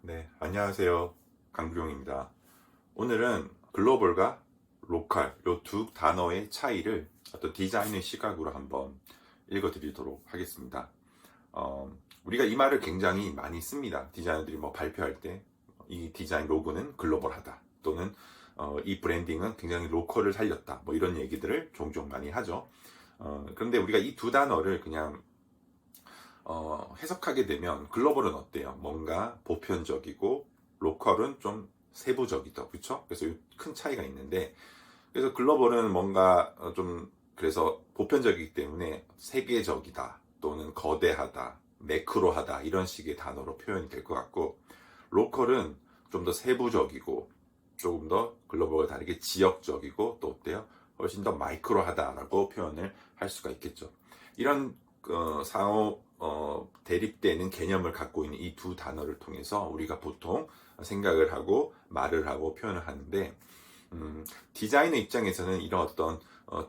네, 안녕하세요. 강규용입니다. 오늘은 글로벌과 로컬, 요 두 단어의 차이를 어떤 디자인의 시각으로 한번 읽어드리도록 하겠습니다. 우리가 이 말을 굉장히 많이 씁니다. 디자이너들이 뭐 발표할 때, 이 디자인 로고는 글로벌하다. 또는 이 브랜딩은 굉장히 로컬을 살렸다. 뭐 이런 얘기들을 종종 많이 하죠. 그런데 우리가 이 두 단어를 그냥 해석하게 되면 글로벌은 어때요? 뭔가 보편적이고 로컬은 좀 세부적이다. 그렇죠? 그래서 큰 차이가 있는데 그래서 글로벌은 뭔가 좀 그래서 보편적이기 때문에 세계적이다 또는 거대하다, 매크로하다 이런 식의 단어로 표현이 될 것 같고 로컬은 좀 더 세부적이고 조금 더 글로벌과 다르게 지역적이고 또 어때요? 훨씬 더 마이크로하다라고 표현을 할 수가 있겠죠. 이런 상호 대립되는 개념을 갖고 있는 이 두 단어를 통해서 우리가 보통 생각을 하고 말을 하고 표현을 하는데 디자인의 입장에서는 이런 어떤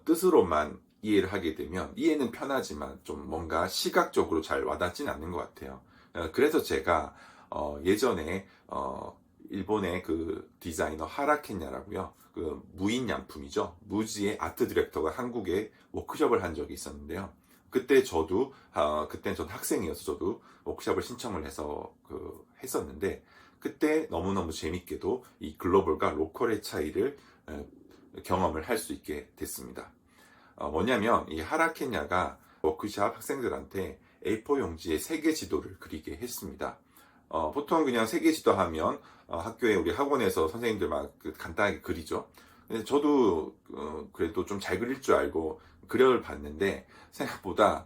뜻으로만 이해를 하게 되면 이해는 편하지만 좀 뭔가 시각적으로 잘 와닿지는 않는 것 같아요. 그래서 제가 예전에 일본의 그 디자이너 하라켄야라고요. 그 무인양품이죠. 무지의 아트 디렉터가 한국에 워크숍을 한 적이 있었는데요. 그때 저도 그때 전 학생이어서 저도 워크숍을 신청을 해서 했었는데 그때 너무너무 재밌게도 이 글로벌과 로컬의 차이를 경험을 할 수 있게 됐습니다. 뭐냐면 이 하라케냐가 워크숍 학생들한테 A4 용지에 세계 지도를 그리게 했습니다. 보통 그냥 세계 지도 하면 학교에 우리 학원에서 선생님들 막 간단하게 그리죠. 근데 저도 그래도 좀 잘 그릴 줄 알고 그려를 봤는데 생각보다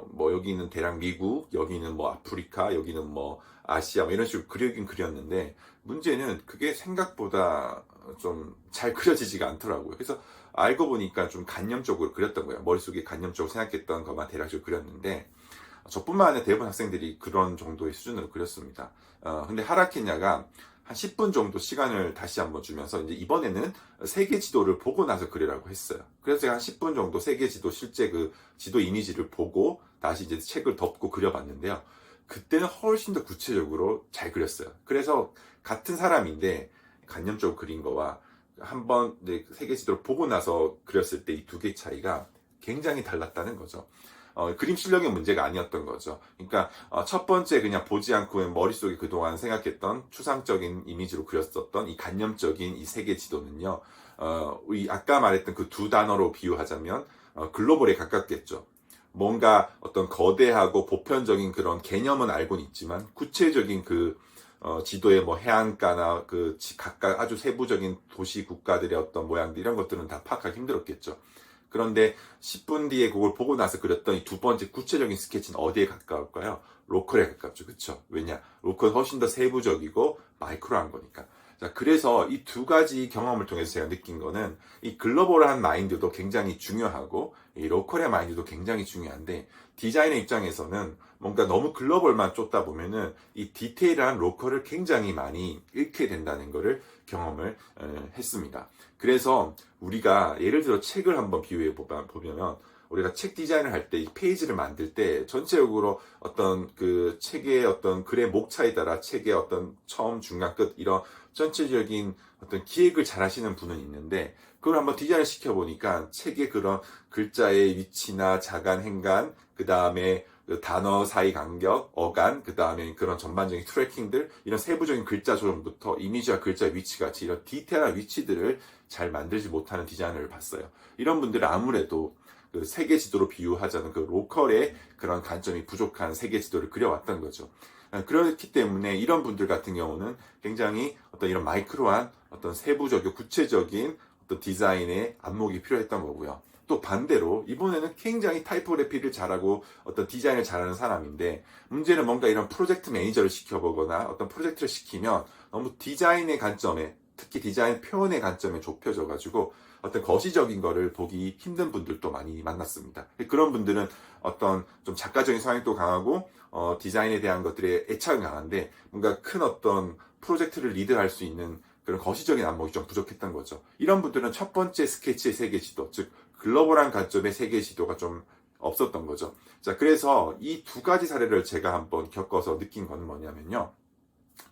뭐 여기는 대략 미국, 여기는 뭐 아프리카, 여기는 뭐 아시아 뭐 이런 식으로 그리긴 그렸는데 문제는 그게 생각보다 좀 잘 그려지지가 않더라고요. 그래서 알고 보니까 좀 간념적으로 그렸던 거예요. 머릿속에 간념적으로 생각했던 것만 대략적으로 그렸는데 저뿐만 아니라 대부분 학생들이 그런 정도의 수준으로 그렸습니다. 근데 하라케냐가 한 10분 정도 시간을 다시 한번 주면서 이제 이번에는 세계 지도를 보고 나서 그리라고 했어요. 그래서 제가 한 10분 정도 세계 지도 실제 그 지도 이미지를 보고 다시 이제 책을 덮고 그려봤는데요. 그때는 훨씬 더 구체적으로 잘 그렸어요. 그래서 같은 사람인데 간념적으로 그린 거와 한번 세계 지도를 보고 나서 그렸을 때 이 두 개의 차이가 굉장히 달랐다는 거죠. 그림 실력의 문제가 아니었던 거죠. 그러니까 첫 번째 그냥 보지 않고 머릿속에 그동안 생각했던 추상적인 이미지로 그렸었던 이 간념적인 이 세계 지도는요. 이 아까 말했던 그 두 단어로 비유하자면 글로벌에 가깝겠죠. 뭔가 어떤 거대하고 보편적인 그런 개념은 알고는 있지만 구체적인 그 지도의 뭐 해안가나 그 각각 아주 세부적인 도시 국가들의 어떤 모양들 이런 것들은 다 파악하기 힘들었겠죠. 그런데 10분 뒤에 그걸 보고 나서 그렸던 이 두 번째 구체적인 스케치는 어디에 가까울까요? 로컬에 가깝죠. 그쵸? 왜냐? 로컬은 훨씬 더 세부적이고 마이크로한 거니까. 자, 그래서 이 두 가지 경험을 통해서 제가 느낀 거는 이 글로벌한 마인드도 굉장히 중요하고 이 로컬의 마인드도 굉장히 중요한데 디자인의 입장에서는 뭔가 너무 글로벌만 쫓다 보면은 이 디테일한 로컬을 굉장히 많이 잃게 된다는 거를 경험을 했습니다. 그래서 우리가 예를 들어 책을 한번 비유해 보면 우리가 책 디자인을 할 때 이 페이지를 만들 때 전체적으로 어떤 그 책의 어떤 글의 목차에 따라 책의 어떤 처음, 중간, 끝 이런 전체적인 어떤 기획을 잘 하시는 분은 있는데 그걸 한번 디자인을 시켜보니까 책의 그런 글자의 위치나 자간, 행간, 그 다음에 그 단어 사이 간격, 어간, 그 다음에 그런 전반적인 트래킹들, 이런 세부적인 글자 조정부터 이미지와 글자의 위치같이 이런 디테일한 위치들을 잘 만들지 못하는 디자이너를 봤어요. 이런 분들은 아무래도 그 세계 지도로 비유하자는 그 로컬의 그런 관점이 부족한 세계 지도를 그려왔던 거죠. 그렇기 때문에 이런 분들 같은 경우는 굉장히 어떤 이런 마이크로한 어떤 세부적이고 구체적인 어떤 디자인의 안목이 필요했던 거고요. 또 반대로 이번에는 굉장히 타이포그래피를 잘하고 어떤 디자인을 잘하는 사람인데 문제는 뭔가 이런 프로젝트 매니저를 시켜보거나 어떤 프로젝트를 시키면 너무 디자인의 관점에 특히 디자인 표현의 관점에 좁혀져가지고 어떤 거시적인 거를 보기 힘든 분들도 많이 만났습니다. 그런 분들은 어떤 좀 작가적인 성향도 강하고 디자인에 대한 것들에 애착은 강한데 뭔가 큰 어떤 프로젝트를 리드할 수 있는 그런 거시적인 안목이 좀 부족했던 거죠. 이런 분들은 첫 번째 스케치의 세계 지도, 즉 글로벌한 관점의 세계 지도가 좀 없었던 거죠. 자, 그래서 이 두 가지 사례를 제가 한번 겪어서 느낀 건 뭐냐면요.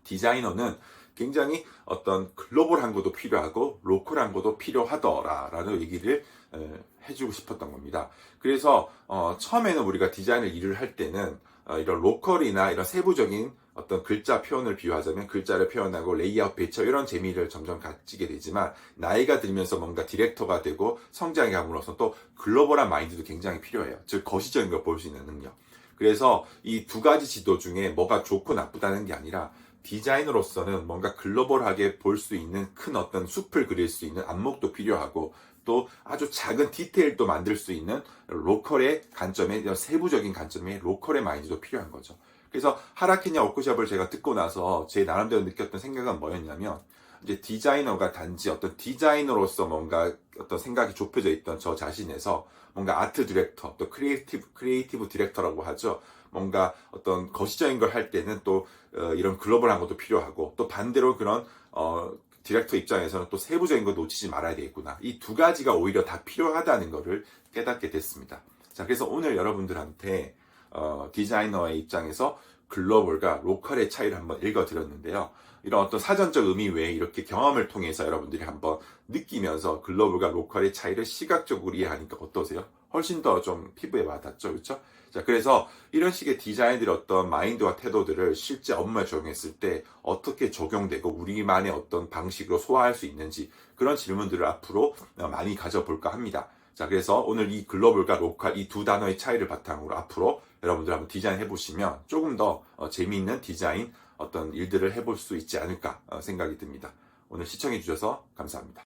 디자이너는 굉장히 어떤 글로벌한 것도 필요하고 로컬한 것도 필요하더라라는 얘기를 해주고 싶었던 겁니다. 그래서 처음에는 우리가 디자인을 일을 할 때는 이런 로컬이나 이런 세부적인 어떤 글자 표현을 비유하자면 글자를 표현하고 레이아웃 배치 이런 재미를 점점 가지게 되지만 나이가 들면서 뭔가 디렉터가 되고 성장해 감으로써 또 글로벌한 마인드도 굉장히 필요해요. 즉 거시적인 걸 볼 수 있는 능력. 그래서 이 두 가지 지도 중에 뭐가 좋고 나쁘다는 게 아니라 디자이너로서는 뭔가 글로벌하게 볼 수 있는 큰 어떤 숲을 그릴 수 있는 안목도 필요하고 또 아주 작은 디테일도 만들 수 있는 로컬의 관점에 세부적인 관점의 로컬의 마인드도 필요한 거죠. 그래서 하라키냐 워크숍을 제가 듣고 나서 제 나름대로 느꼈던 생각은 뭐였냐면 이제 디자이너가 단지 어떤 디자이너로서 뭔가 어떤 생각이 좁혀져 있던 저 자신에서 뭔가 아트 디렉터 또 크리에이티브 디렉터라고 하죠. 뭔가 어떤 거시적인 걸 할 때는 또 이런 글로벌한 것도 필요하고 또 반대로 그런 디렉터 입장에서는 또 세부적인 거 놓치지 말아야 되겠구나. 이 두 가지가 오히려 다 필요하다는 것을 깨닫게 됐습니다. 자, 그래서 오늘 여러분들한테 디자이너의 입장에서 글로벌과 로컬의 차이를 한번 읽어드렸는데요. 이런 어떤 사전적 의미 외에 이렇게 경험을 통해서 여러분들이 한번 느끼면서 글로벌과 로컬의 차이를 시각적으로 이해하니까 어떠세요? 훨씬 더 좀 피부에 와닿죠, 그렇죠? 자, 그래서 이런 식의 디자인들의 어떤 마인드와 태도들을 실제 업무에 적용했을 때 어떻게 적용되고 우리만의 어떤 방식으로 소화할 수 있는지 그런 질문들을 앞으로 많이 가져볼까 합니다. 자, 그래서 오늘 이 글로벌과 로컬 이 두 단어의 차이를 바탕으로 앞으로 여러분들 한번 디자인 해보시면 조금 더 재미있는 디자인 어떤 일들을 해볼 수 있지 않을까 생각이 듭니다. 오늘 시청해 주셔서 감사합니다.